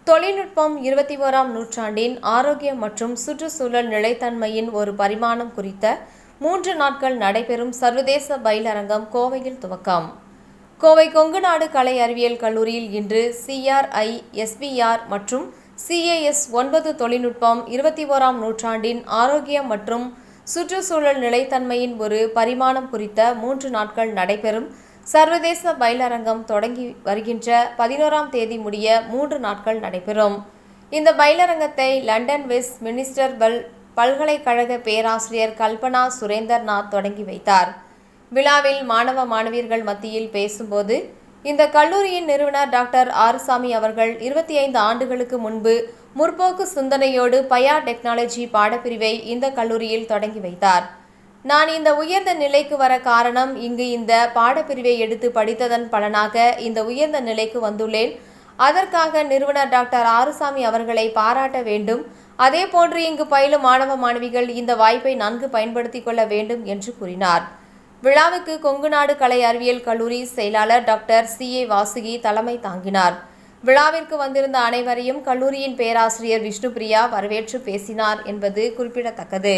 தொழில்நுட்பம் 21ஆம் நூற்றாண்டின் ஆரோக்கியம் மற்றும் சுற்றுச்சூழல் நிலைத்தன்மையின் ஒரு பரிமாணம் குறித்த 3 நாட்கள் நடைபெறும் சர்வதேச பயிலரங்கம் கோவையில் துவக்கம். கோவை கொங்குநாடு கலை அறிவியல் கல்லூரியில் இன்று CRI, SBR மற்றும் CAS 9 தொழில்நுட்பம் 21ஆம் நூற்றாண்டின் ஆரோக்கியம் மற்றும் சுற்றுச்சூழல் நிலைத்தன்மையின் ஒரு பரிமாணம் குறித்த 3 நாட்கள் நடைபெறும் சர்வதேச பயிலரங்கம் தொடங்கி வருகின்ற 11ஆம் தேதி முடிய 3 நாட்கள் நடைபெறும். இந்த பயிலரங்கத்தை லண்டன் வெஸ்ட் மினிஸ்டர் பல்கலைக்கழக பேராசிரியர் கல்பனா சுரேந்தர்நாத் தொடங்கி வைத்தார். விழாவில் மாணவ மாணவியர்கள் மத்தியில் பேசும்போது, இந்த கல்லூரியின் நிறுவனர் டாக்டர் ஆறுசாமி அவர்கள் 25 ஆண்டுகளுக்கு முன்பு முற்போக்கு சிந்தனையோடு பயா டெக்னாலஜி பாடப்பிரிவை இந்த கல்லூரியில் தொடங்கி வைத்தார். நான் இந்த உயர்ந்த நிலைக்கு வர காரணம், இங்கு இந்த பாடப்பிரிவை எடுத்து படித்ததன் பலனாக இந்த உயர்ந்த நிலைக்கு வந்துள்ளேன். அதற்காக நிறுவனர் டாக்டர் ஆறுசாமி அவர்களை பாராட்ட வேண்டும். அதேபோன்று இங்கு பயிலும் மாணவ மாணவிகள் இந்த வாய்ப்பை நன்கு பயன்படுத்திக் கொள்ள வேண்டும் என்று கூறினார். விழாவுக்கு கொங்குநாடு கலை அறிவியல் கல்லூரி செயலாளர் டாக்டர் CA வாசுகி தலைமை தாங்கினார். விழாவிற்கு வந்திருந்த அனைவரையும் கல்லூரியின் பேராசிரியர் விஷ்ணுபிரியா வரவேற்று பேசினார் என்பது குறிப்பிடத்தக்கது.